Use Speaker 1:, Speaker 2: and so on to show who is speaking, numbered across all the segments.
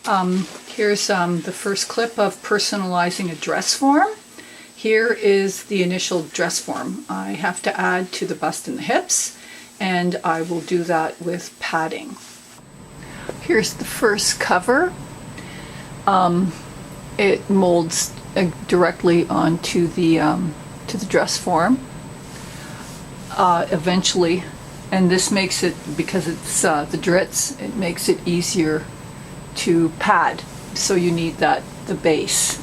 Speaker 1: Here's the first clip of personalizing a dress form. Here is the initial dress form. I have to add to the bust and the hips, and I will do that with padding. Here's the first cover. It molds directly onto the to the dress form. Eventually, and this makes it, because it's the Dritz, it makes it easier to pad. So you need the base.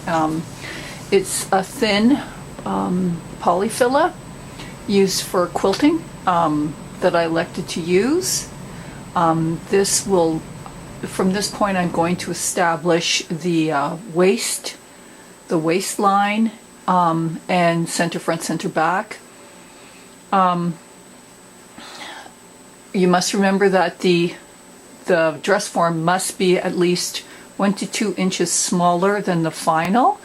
Speaker 1: It's a thin polyfilla used for quilting that I elected to use. This will, from this point, I'm going to establish the waistline, and center front, center back. You must remember that the dress form must be at least 1 to 2 inches smaller than the final,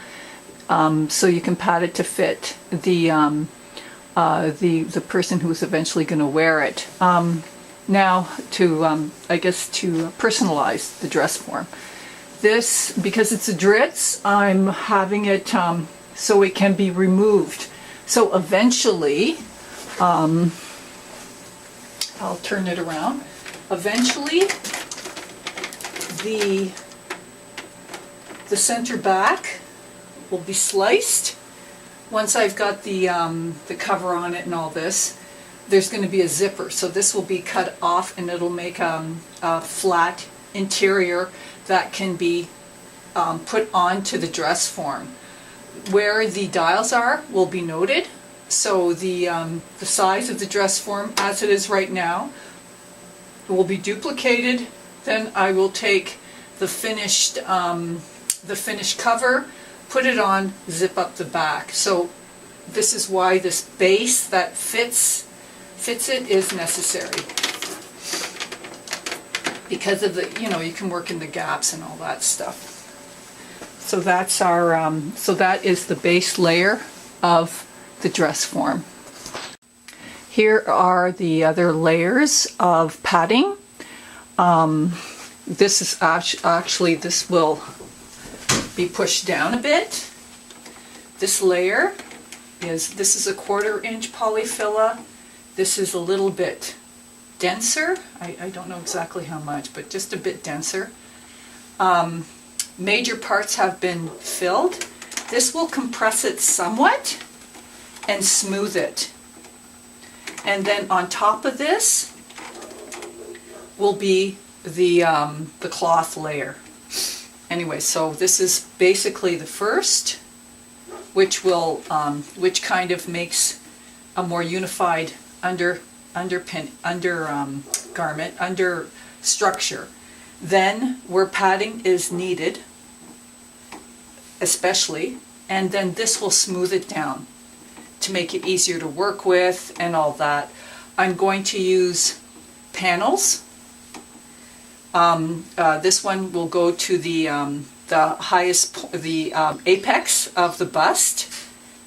Speaker 1: so you can pad it to fit the person who's eventually going to wear it. Now to I guess to personalize the dress form. This, because it's a Dritz, I'm having it so it can be removed. So eventually, I'll turn it around. Eventually, the center back will be sliced. Once I've got the cover on it and all this, there's going to be a zipper. So this will be cut off, and it'll make a flat interior that can be put onto the dress form. Where the dials are will be noted. So the size of the dress form as it is right now will be duplicated. Then I will take the finished cover, put it on, zip up the back. So this is why this base that fits it is necessary, because of the, you can work in the gaps and all that stuff. So that's our so that is the base layer of the dress form. Here are the other layers of padding. This is actually, this will be pushed down a bit. This layer this is a 1/4 inch polyfilla. This is a little bit denser. I don't know exactly how much, but just a bit denser. Major parts have been filled. This will compress it somewhat and smooth it. And then on top of this will be the cloth layer. Anyway, so this is basically the first, which kind of makes a more unified garment, under structure. Then where padding is needed, especially, and then this will smooth it down to make it easier to work with and all that. I'm going to use panels. This one will go to the highest, the apex of the bust,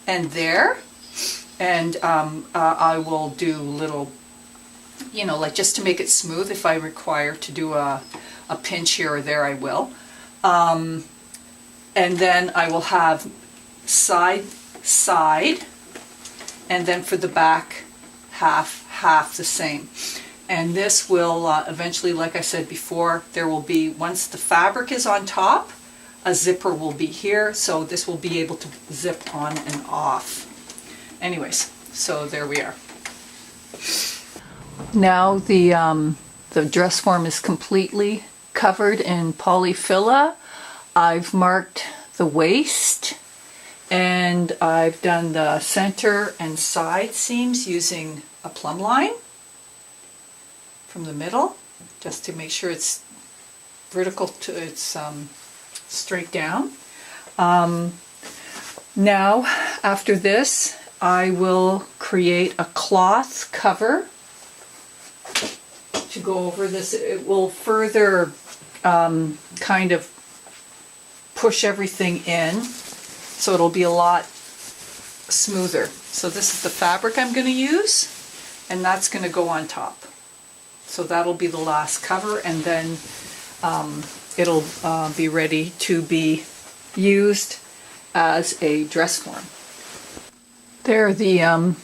Speaker 1: and there. And I will do little, like just to make it smooth. If I require to do a pinch here or there, I will. And then I will have side, and then for the back, half the same. And this will eventually, like I said before, there will be, once the fabric is on top, a zipper will be here, so this will be able to zip on and off. Anyways, so there we are. Now the dress form is completely covered in polyfilla. I've marked the waist, and I've done the center and side seams using a plumb line from the middle, just to make sure it's vertical to it's straight down. Now, after this, I will create a cloth cover to go over this. It will further kind of push everything in, so it'll be a lot smoother. So this is the fabric I'm going to use, and that's going to go on top. So that'll be the last cover, and then it'll be ready to be used as a dress form. There, the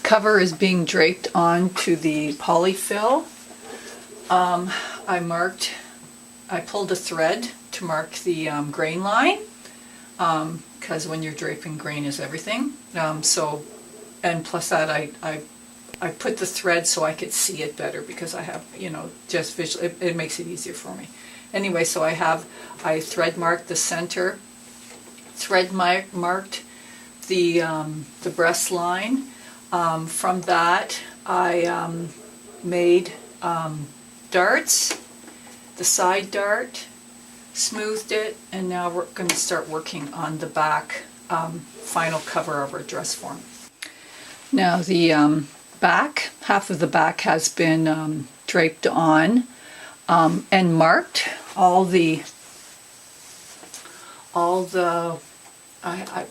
Speaker 1: cover is being draped onto the polyfill. I pulled a thread to mark the grain line, because when you're draping, grain is everything. And plus that, I put the thread so I could see it better, because I have, just visual, it makes it easier for me. Anyway, so I thread marked the center, thread marked the breast line. From that, I made darts, the side dart, smoothed it, and now we're going to start working on the back final cover of our dress form. Now the back, half of the back has been draped on and marked. I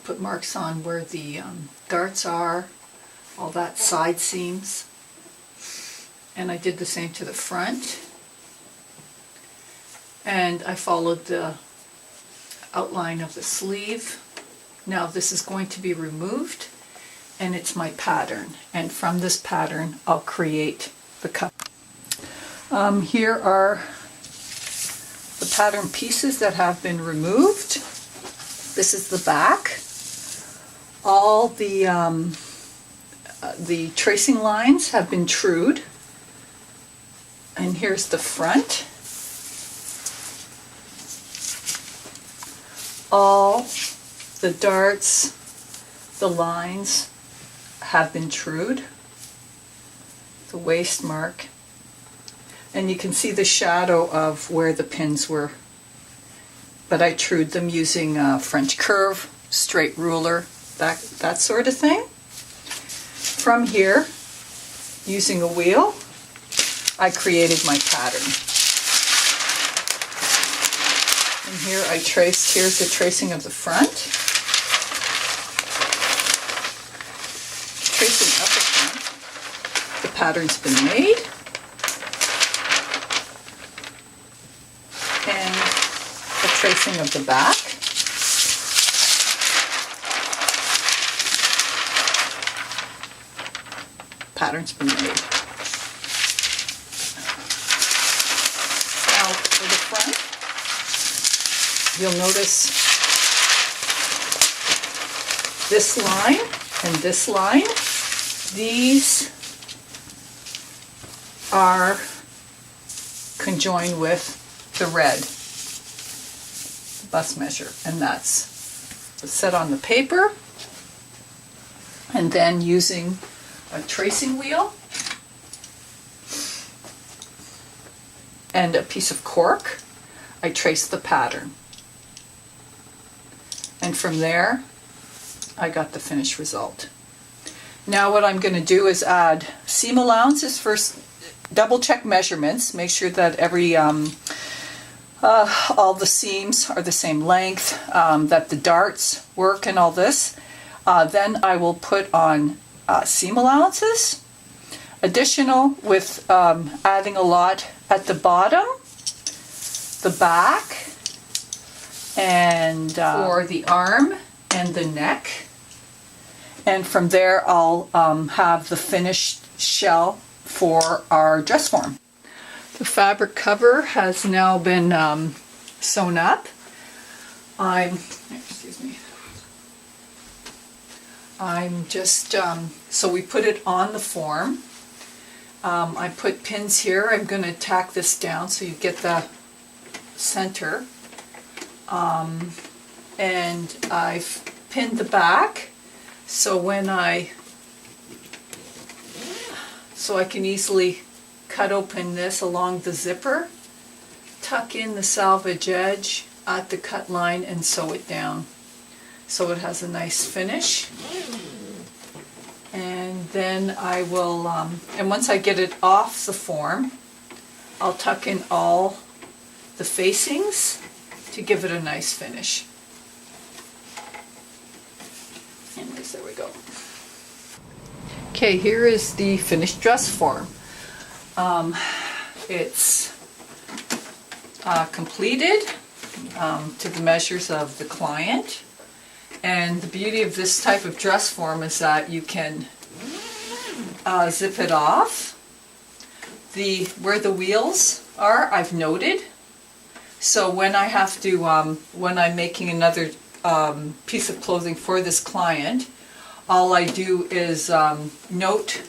Speaker 1: put marks on where the darts are, all that side seams, and I did the same to the front. And I followed the outline of the sleeve. Now this is going to be removed, and it's my pattern, and from this pattern I'll create the cup. Here are the pattern pieces that have been removed. This is the back. All the tracing lines have been trued, and here's the front. All the darts, the lines have been trued, the waist mark, and you can see the shadow of where the pins were, but I trued them using a French curve, straight ruler, that sort of thing. From here, using a wheel, I created my pattern. And here I traced, here's the tracing of the front. Tracing up the front, the pattern's been made. And the tracing of the back. Pattern's been made. Now for the front, you'll notice this line and this line. These are conjoined with the red, the bust measure, and that's set on the paper, and then using a tracing wheel and a piece of cork, I trace the pattern. And from there, I got the finished result. Now what I'm going to do is add seam allowances. First, double check measurements, make sure that all the seams are the same length, that the darts work and all this. Then I will put on seam allowances, additional with adding a lot at the bottom, the back, and for the arm and the neck. And from there I'll have the finished shell for our dress form. The fabric cover has now been sewn up. I'm just, so we put it on the form. I put pins here. I'm going to tack this down so you get the center. And I've pinned the back so so I can easily cut open this along the zipper, tuck in the selvage edge at the cut line, and sew it down so it has a nice finish. And then I will, and once I get it off the form, I'll tuck in all the facings to give it a nice finish. Anyways, there we go. Okay, here is the finished dress form. It's completed to the measures of the client. And the beauty of this type of dress form is that you can zip it off. Where the wheels are, I've noted. So when I have to, when I'm making another piece of clothing for this client, all I do is note,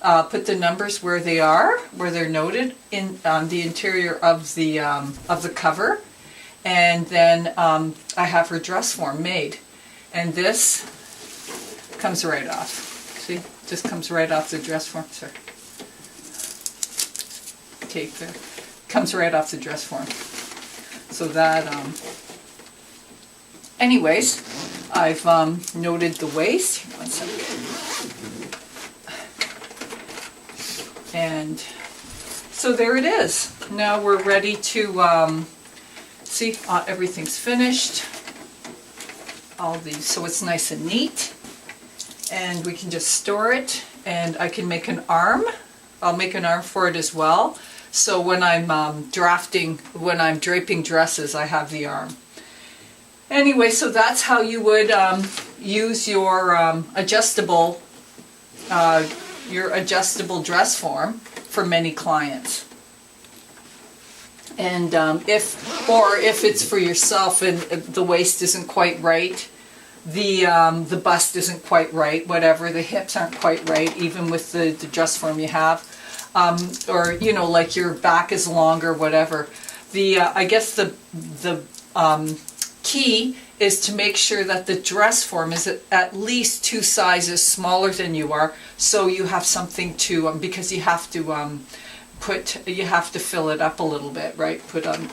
Speaker 1: put the numbers where they are, where they're noted in the interior of the cover, and then I have her dress form made. And this comes right off. See, just comes right off the dress form. Sorry. Tape there. Comes right off the dress form. So that, anyways, I've noted the waist. One second. And so there it is. Now we're ready to see, everything's finished. All these, so it's nice and neat, and we can just store it, and I can make an arm. I'll make an arm for it as well, so when I'm when I'm draping dresses, I have the arm. Anyway, so that's how you would use your adjustable dress form for many clients. And if it's for yourself and the waist isn't quite right, the bust isn't quite right, whatever, the hips aren't quite right, even with the dress form you have, or you know, like your back is long or whatever. I guess the key is to make sure that the dress form is at least 2 sizes smaller than you are, so you have something to because you have to. You have to fill it up a little bit, right? Put on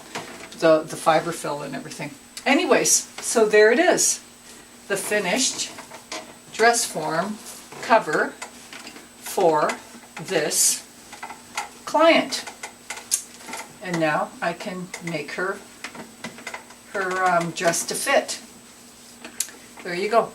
Speaker 1: the fiber fill and everything. Anyways, so there it is. The finished dress form cover for this client. And now I can make her dress to fit. There you go.